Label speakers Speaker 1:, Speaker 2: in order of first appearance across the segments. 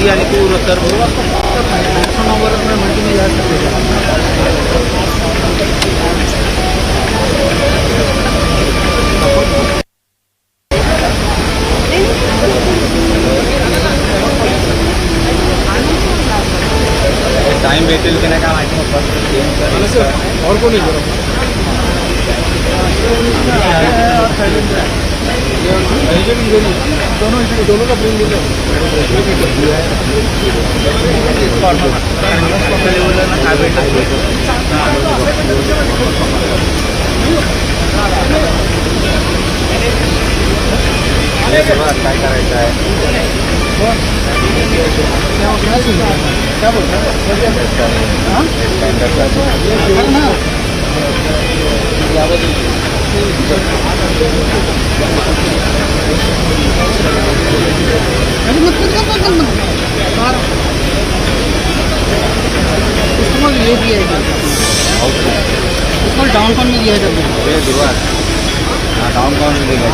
Speaker 1: ती आणि तू तर टाइम भेटेल की नाही काय माहिती और कोणी दोनों का प्रिंट काय करायचं आहे क्या बोलता है ये दिया है डाउन टाउन में दिया है डाउन टाउन में देगा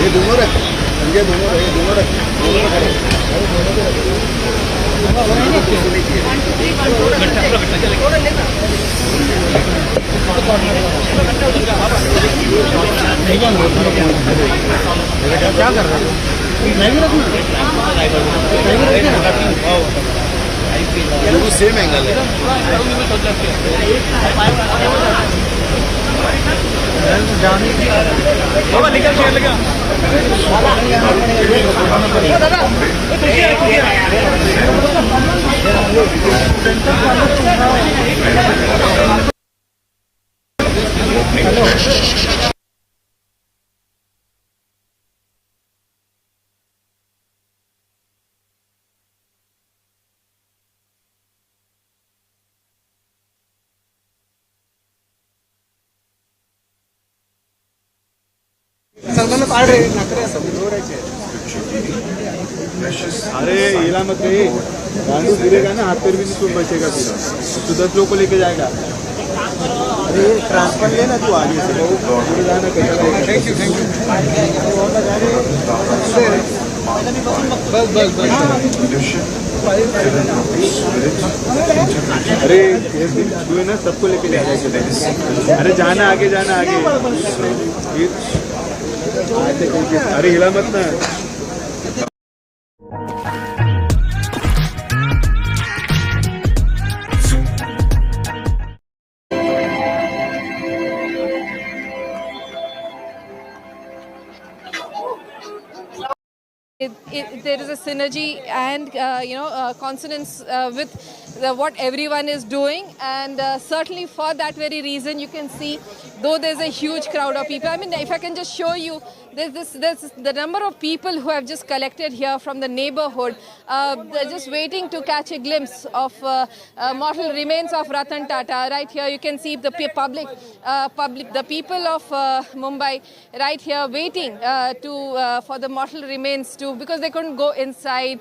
Speaker 1: ये दोनों रख ये दोनों रख क्या कर रहे हो सेम एंगल है निकल लगा अरे हिला मत गांडू गिरेगा ना हाथ पैर भी नहीं सुन बचेगा तेरा तू 10 लोगों को लेके जाएगा अरे ट्रांसफर लेना तू आगे से जाना थैंक यू अरे तू है ना सबको लेके जाएगा अरे जाना आगे अरे हिला मत ना
Speaker 2: There is a synergy and consonance with what everyone is doing, and certainly for that very reason you can see, though there's a huge crowd of people. I mean, if I can just show you, there's the number of people who have just collected here from the neighborhood. They're just waiting to catch a glimpse of mortal remains of Ratan Tata. Right here you can see the public, the people of Mumbai right here waiting for the mortal remains because they couldn't go inside.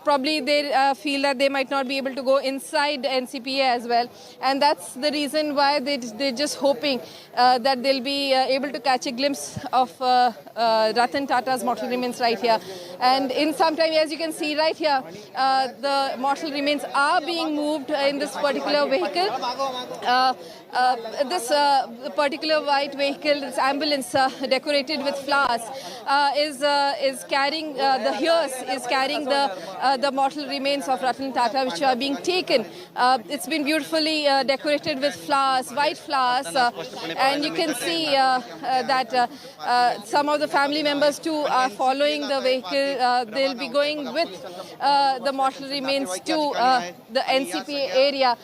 Speaker 2: Probably they feel that they might not be able to go inside NCPA as well, and that's the reason why they're just hoping that they'll be able to catch a glimpse of Ratan Tata's mortal remains right here. And in some time, as you can see right here, the mortal remains are being moved in this particular vehicle. This particular white vehicle, this ambulance decorated with flowers, is carrying the hearse is carrying the mortal remains of Ratan Tata, which are being taken. It's been beautifully decorated with flowers, white flowers, and you can see that some of the the family members too are following the vehicle. They'll be going with the mortal remains to the NCPA area.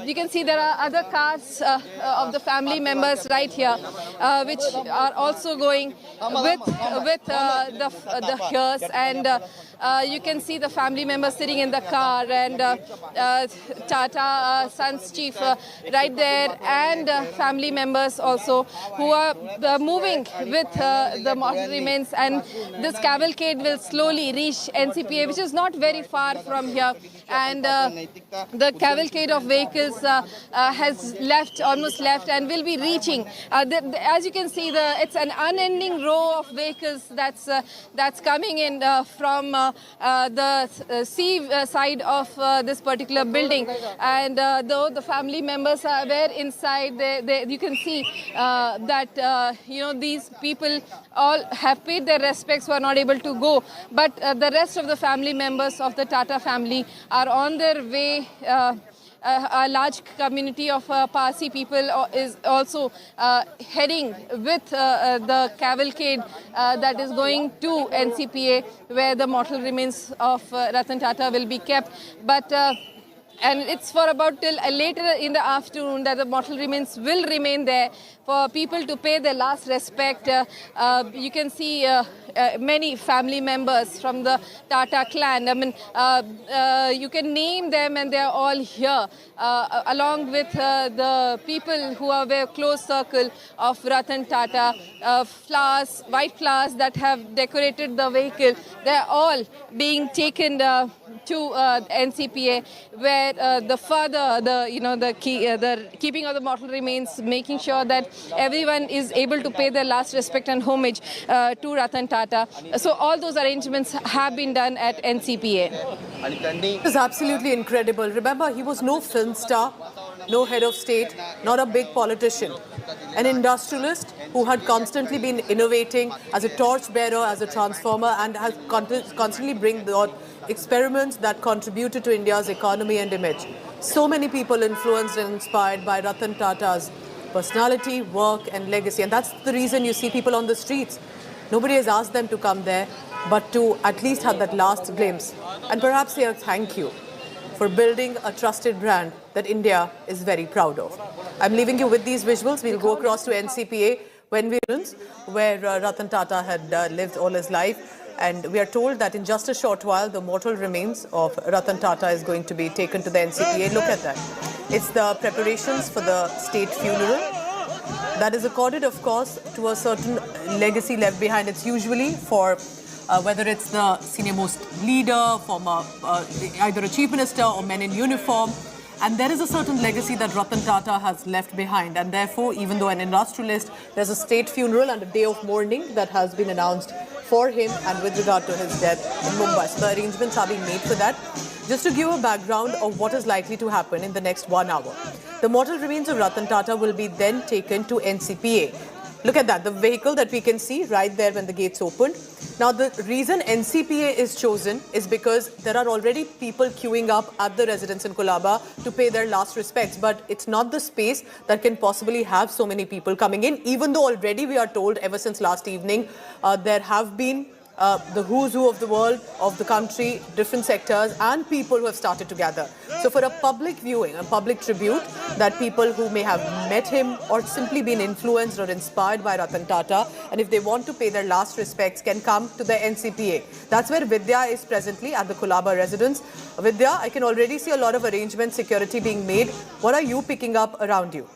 Speaker 2: You can see there are other cars of the family members right here, which are also going with the hearse, and you can see the family members sitting in the car, and Tata Sons Chief right there, and family members also who are moving with the mortal remains. And this cavalcade will slowly reach NCPA, which is not very far from here. And the cavalcade of vehicles has almost left, and will be reaching. As you can see, it's an unending row of vehicles that's coming in from the sea side of this particular building. And though the family members were inside, you can see that these people all have paid their respects, who are not able to go. But the rest of the family members of the Tata family are on their way. A large community of Parsi people is also heading with the cavalcade that is going to NCPA, where the mortal remains of Ratan Tata will be kept. But and it's for about till later in the afternoon that the mortal remains will remain there for people to pay their last respect. You can see many family members from the Tata clan. I mean, you can name them, and they're all here, along with the people who are a close circle of Ratan Tata. Flowers, white flowers that have decorated the vehicle, they're all being taken to NCPA, where the father, the keeping of the mortal remains, making sure that everyone is able to pay their last respect and homage to Ratan Tata. So all those arrangements have been done at NCPA.
Speaker 3: It was absolutely incredible. Remember, he was no film star, no head of state, not a big politician. An industrialist who had constantly been innovating as a torchbearer, as a transformer, and has constantly bring out experiments that contributed to India's economy and image. So many people influenced and inspired by Ratan Tata's personality, work and legacy. And that's the reason you see people on the streets. Nobody has asked them to come there, but to at least have that last glimpse. And perhaps say a thank you for building a trusted brand that India is very proud of. I'm leaving you with these visuals. We'll go across to NCPA, where Ratan Tata had lived all his life. And we are told that in just a short while, the mortal remains of Ratan Tata is going to be taken to the NCPA. Look at that. It's the preparations for the state funeral. That is accorded, of course, to a certain legacy left behind. It's usually for whether it's the senior-most leader, former either a chief minister or men in uniform. And there is a certain legacy that Ratan Tata has left behind. And therefore, even though an industrialist, there's a state funeral and a day of mourning that has been announced for him and with regard to his death in Mumbai. So the arrangements are being made for that. Just to give a background of what is likely to happen in the next 1 hour. The mortal remains of Ratan Tata will be then taken to NCPA. Look at that, the vehicle that we can see right there when the gates opened. Now, the reason NCPA is chosen is because there are already people queuing up at the residence in Colaba to pay their last respects. But it's not the space that can possibly have so many people coming in, even though already we are told ever since last evening there have been the who's who of the world, of the country, different sectors and people who have started to gather. So for a public viewing, a public tribute that people who may have met him or simply been influenced or inspired by Ratan Tata, and if they want to pay their last respects, can come to the NCPA. That's where Vidya is presently at the Colaba residence. Vidya, I can already see a lot of arrangements, security being made. What are you picking up around you?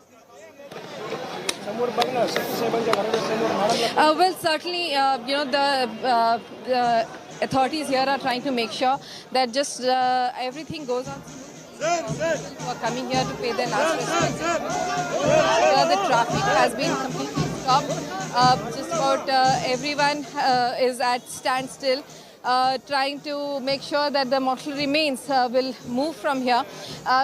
Speaker 2: Well, certainly, the authorities here are trying to make sure that just everything goes on smoothly. Who are coming here to pay their last respects. The traffic has been completely stopped. Just about everyone is at standstill. Trying to make sure that the mortal remains will move from here.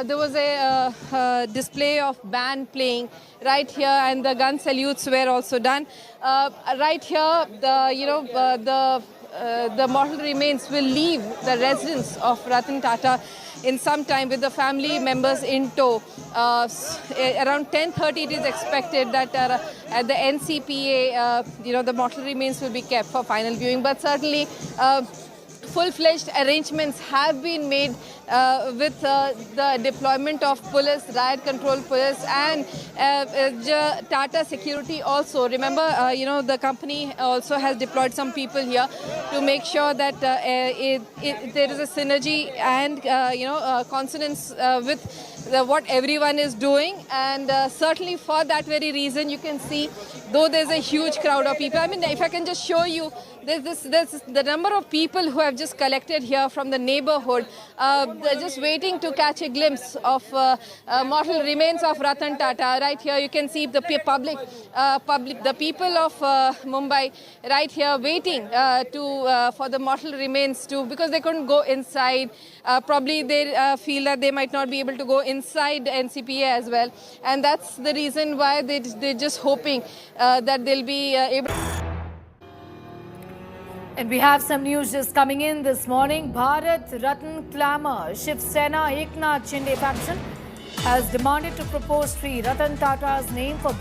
Speaker 2: There was a display of band playing right here, and the gun salutes were also done. Right here, the the mortal remains will leave the residence of Ratan Tata in some time with the family members in tow. Around 10:30 it is expected that at the NCPA, the mortal remains will be kept for final viewing. But certainly, full-fledged arrangements have been made with the deployment of police, riot control police, and Tata security also. Remember, the company also has deployed some people here to make sure that there is a synergy and consonance with what everyone is doing. And certainly for that very reason, you can see, though there's a huge crowd of people. I mean, if I can just show you, there's the number of people who have just collected here from the neighborhood. They're just waiting to catch a glimpse of mortal remains of Ratan Tata. Right here, you can see the the people of Mumbai right here waiting for the mortal remains because they couldn't go inside. Probably they feel that they might not be able to go inside NCPA as well. And that's the reason why they're just hoping that they'll be able.
Speaker 4: And we have some news just coming in this morning. Bharat Ratan clamor. Shiv Sena Eknath Shinde faction has demanded to propose Sri Ratan Tata's name for